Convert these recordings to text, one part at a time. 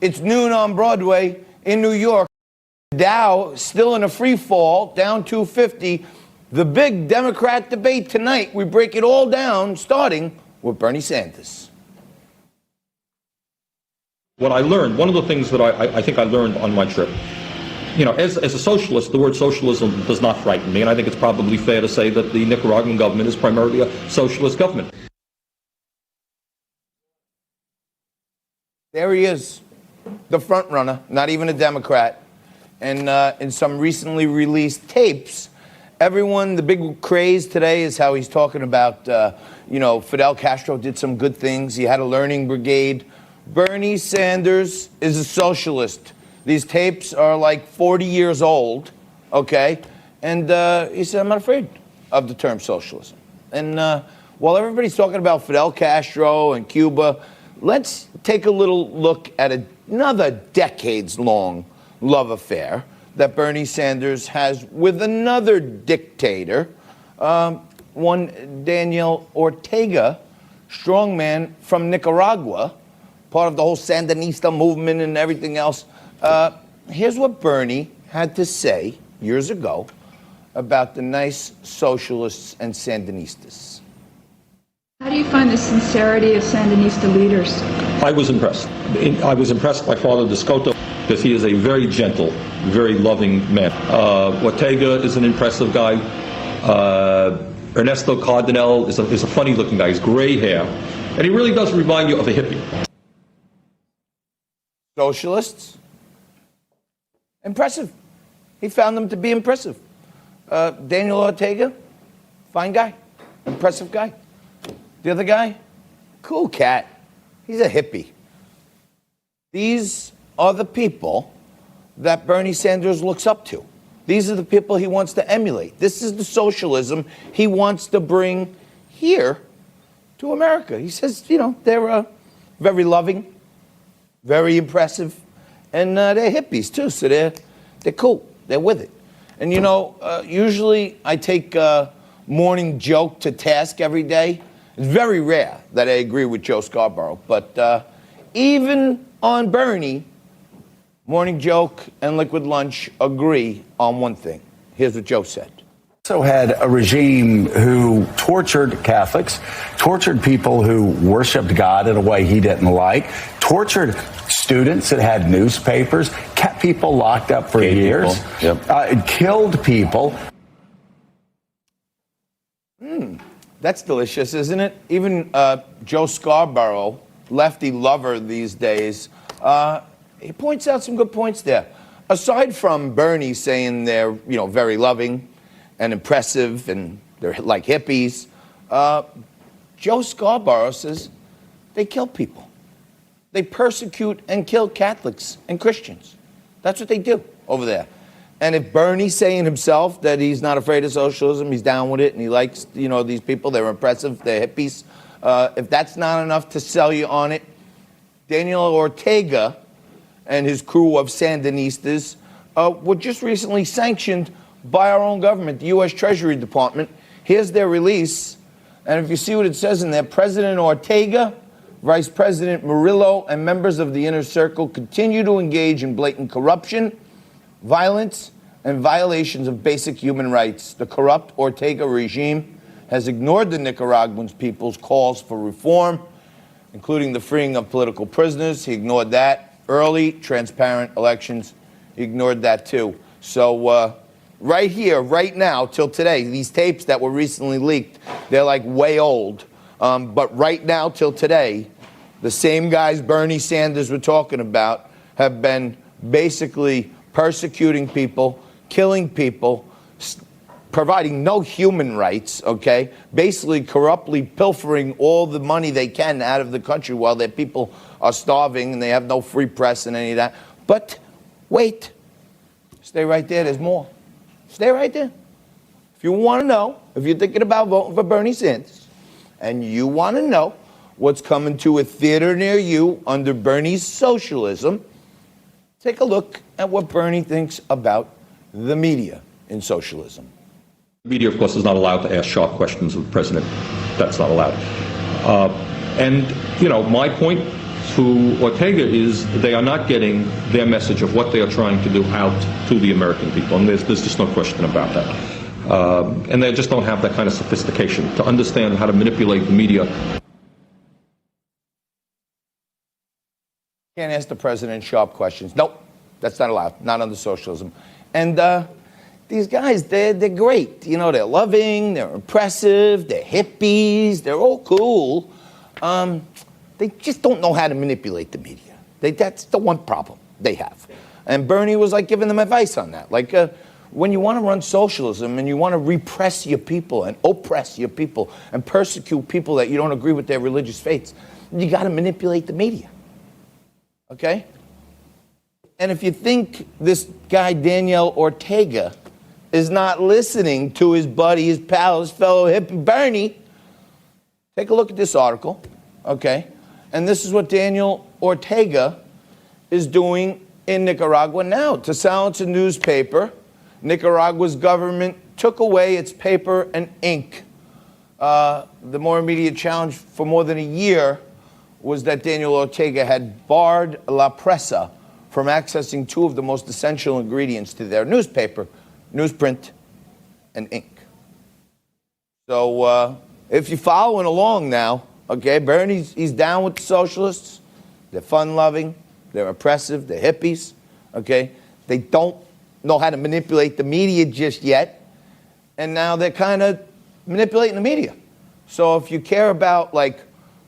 It's noon on Broadway in New York. Dow still in a free fall, down 250. The big Democrat debate tonight, we break it all down, starting with Bernie Sanders. What I learned, one of the things that I think I learned on my trip, you know, as a socialist, the word socialism does not frighten me, and I think it's probably fair to say that the Nicaraguan government is primarily a socialist government. There he is, the front runner, not even a Democrat. And in some recently released tapes, everyone, the big craze today is how he's talking about, Fidel Castro did some good things. He had a learning brigade. Bernie Sanders is a socialist. These tapes are like 40 years old, okay? And he said, I'm not afraid of the term socialism. And while everybody's talking about Fidel Castro and Cuba, let's take a little look at another decades-long love affair that Bernie Sanders has with another dictator, one Daniel Ortega, strongman from Nicaragua, part of the whole Sandinista movement and everything else. Here's what Bernie had to say years ago about the nice socialists and Sandinistas. How do you find the sincerity of Sandinista leaders? I was impressed. I was impressed by Father Descoto because he is a very gentle, very loving man. Ortega is an impressive guy. Ernesto Cardenal is a funny-looking guy. He's gray hair. And he really does remind you of a hippie. Socialists? Impressive. He found them to be impressive. Daniel Ortega? Fine guy. Impressive guy. The other guy? Cool cat. He's a hippie. These are the people that Bernie Sanders looks up to. These are the people he wants to emulate. This is the socialism he wants to bring here to America. He says, they're very loving, very impressive, and they're hippies too, so they're cool. They're with it. And usually I take Morning Joke to task every day. It's very rare that I agree with Joe Scarborough, but even on Bernie, Morning Joke and Liquid Lunch agree on one thing. Here's what Joe said. Also had a regime who tortured Catholics, tortured people who worshiped God in a way he didn't like, tortured students that had newspapers, kept people locked up for years, killed people. That's delicious, isn't it? Even Joe Scarborough, lefty lover these days, he points out some good points there. Aside from Bernie saying they're, very loving and impressive and they're like hippies, Joe Scarborough says they kill people. They persecute and kill Catholics and Christians. That's what they do over there. And if Bernie's saying himself that he's not afraid of socialism, he's down with it, and he likes, these people, they're impressive, they're hippies, if that's not enough to sell you on it, Daniel Ortega and his crew of Sandinistas were just recently sanctioned by our own government, the U.S. Treasury Department. Here's their release, and if you see what it says in there, President Ortega, Vice President Murillo, and members of the Inner Circle continue to engage in blatant corruption, violence, and violations of basic human rights. The corrupt Ortega regime has ignored the Nicaraguan people's calls for reform, including the freeing of political prisoners. He ignored that. Early, transparent elections. He ignored that too. So right here, right now, till today, these tapes that were recently leaked, they're like way old. But right now, till today, the same guys Bernie Sanders were talking about have been basically persecuting people, killing people, providing no human rights, okay? Basically corruptly pilfering all the money they can out of the country while their people are starving and they have no free press and any of that. But wait, stay right there, there's more. Stay right there. If you want to know, if you're thinking about voting for Bernie Sanders, and you want to know what's coming to a theater near you under Bernie's socialism, take a look at what Bernie thinks about the media in socialism. The media, of course, is not allowed to ask sharp questions of the president. That's not allowed. And, my point to Ortega is they are not getting their message of what they are trying to do out to the American people, and there's just no question about that. And they just don't have that kind of sophistication to understand how to manipulate the media. Can't ask the president sharp questions. Nope, that's not allowed, not under socialism. And these guys, they're great. You know, they're loving, they're impressive, they're hippies, they're all cool. They just don't know how to manipulate the media. That's the one problem they have. And Bernie was like giving them advice on that. Like when you want to run socialism and you want to repress your people and oppress your people and persecute people that you don't agree with their religious faiths, you got to manipulate the media. Okay? And if you think this guy, Daniel Ortega, is not listening to his buddy, his pal, his fellow hippie Bernie, take a look at this article, okay? And this is what Daniel Ortega is doing in Nicaragua now. To silence a newspaper, Nicaragua's government took away its paper and ink. The more immediate challenge for more than a year was that Daniel Ortega had barred La Presa from accessing two of the most essential ingredients to their newspaper, newsprint and ink. So if you're following along now, okay, Bernie's he's down with the socialists. They're fun-loving, they're oppressive, they're hippies, okay? They don't know how to manipulate the media just yet, and now they're kind of manipulating the media. So if you care about, like,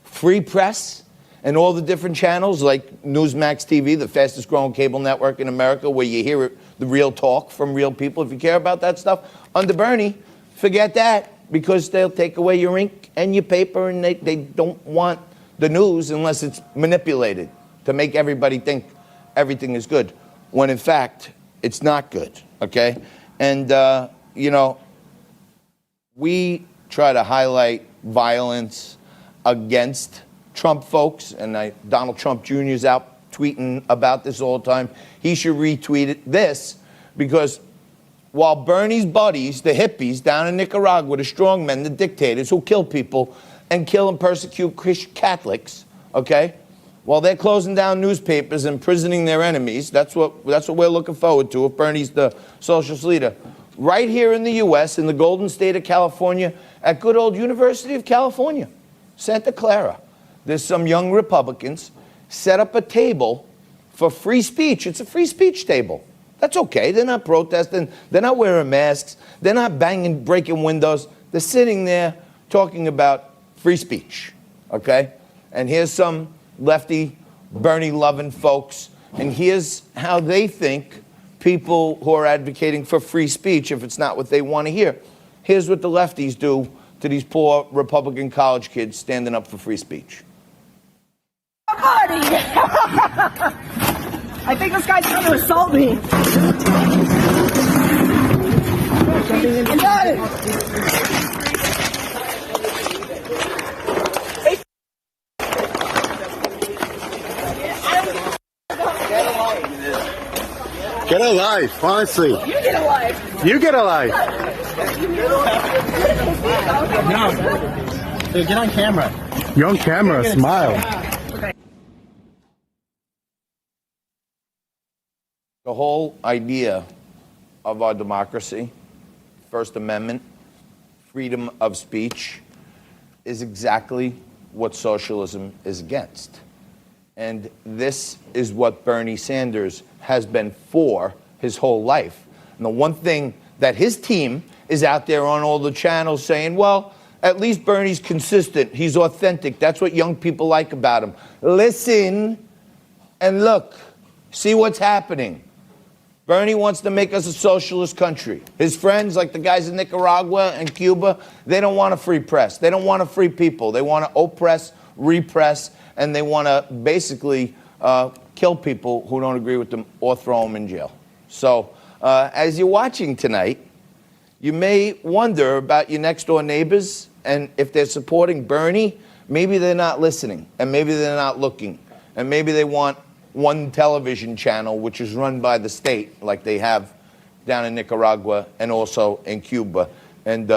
free press and all the different channels, like Newsmax TV, the fastest growing cable network in America, where you hear the real talk from real people, if you care about that stuff, under Bernie, forget that, because they'll take away your ink and your paper, and they don't want the news unless it's manipulated to make everybody think everything is good, when in fact, it's not good, okay? And, you know, we try to highlight violence against Trump folks, and Donald Trump Jr. is out tweeting about this all the time. He should retweet this, because while Bernie's buddies, the hippies down in Nicaragua, the strongmen, the dictators who kill people and kill and persecute Catholics, okay, while they're closing down newspapers and imprisoning their enemies, that's what we're looking forward to if Bernie's the socialist leader. Right here in the U.S., in the golden state of California, at good old University of California, Santa Clara, there's some young Republicans set up a table for free speech. It's a free speech table. That's okay. They're not protesting. They're not wearing masks. They're not banging, breaking windows. They're sitting there talking about free speech, okay? And here's some lefty, Bernie-loving folks, and here's how they think people who are advocating for free speech, if it's not what they want to hear. Here's what the lefties do to these poor Republican college kids standing up for free speech. Buddy! I think this guy's trying to assault me. Got it. Get a life, honestly. You get a life. You get a life. No. Dude, get on camera. You're on camera, smile. The whole idea of our democracy, First Amendment, freedom of speech, is exactly what socialism is against. And this is what Bernie Sanders has been for his whole life. And the one thing that his team is out there on all the channels saying, well, at least Bernie's consistent. He's authentic. That's what young people like about him. Listen and look. See what's happening. Bernie wants to make us a socialist country. His friends, like the guys in Nicaragua and Cuba, they don't want a free press. They don't want a free people. They want to oppress, repress, and they want to basically kill people who don't agree with them or throw them in jail. So as you're watching tonight, you may wonder about your next door neighbors, and if they're supporting Bernie, maybe they're not listening, and maybe they're not looking, and maybe they want one television channel, which is run by the state, like they have down in Nicaragua and also in Cuba. And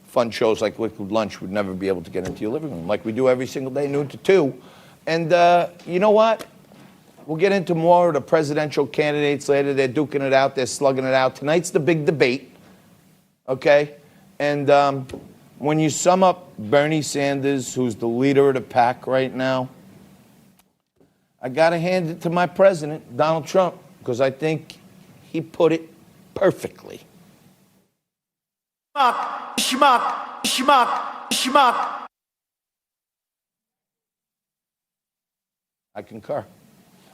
fun shows like Liquid Lunch would never be able to get into your living room, like we do every single day, noon to 2, And you know what? We'll get into more of the presidential candidates later. They're duking it out. They're slugging it out. Tonight's the big debate, okay? And when you sum up Bernie Sanders, who's the leader of the pack right now, I got to hand it to my president, Donald Trump, because I think he put it perfectly. Schmuck. I concur.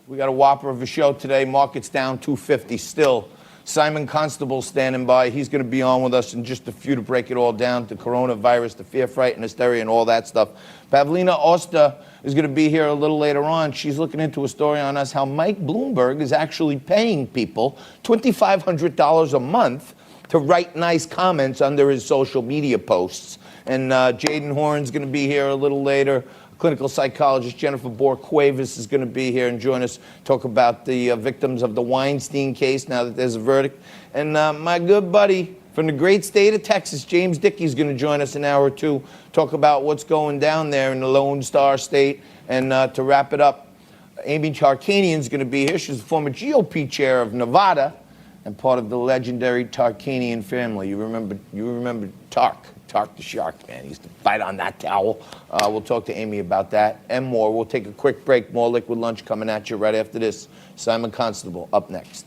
We got a whopper of a show today. Market's down 250 still. Simon Constable standing by. He's going to be on with us in just a few to break it all down, the coronavirus, the fear, fright, and hysteria, and all that stuff. Pavlina Oster is going to be here a little later on. She's looking into a story on us, how Mike Bloomberg is actually paying people $2,500 a month to write nice comments under his social media posts. And Jaden Horn's going to be here a little later. Clinical psychologist Jennifer Bork-Cuevas is going to be here and join us, talk about the victims of the Weinstein case now that there's a verdict. And my good buddy from the great state of Texas, James Dickey, is going to join us an hour or two, talk about what's going down there in the Lone Star State. And to wrap it up, Amy Tarkanian is going to be here. She's the former GOP chair of Nevada and part of the legendary Tarkanian family. You remember Tark the Shark, man. He used to fight on that towel. We'll talk to Amy about that and more. We'll take a quick break. More Liquid Lunch coming at you right after this. Simon Constable up next.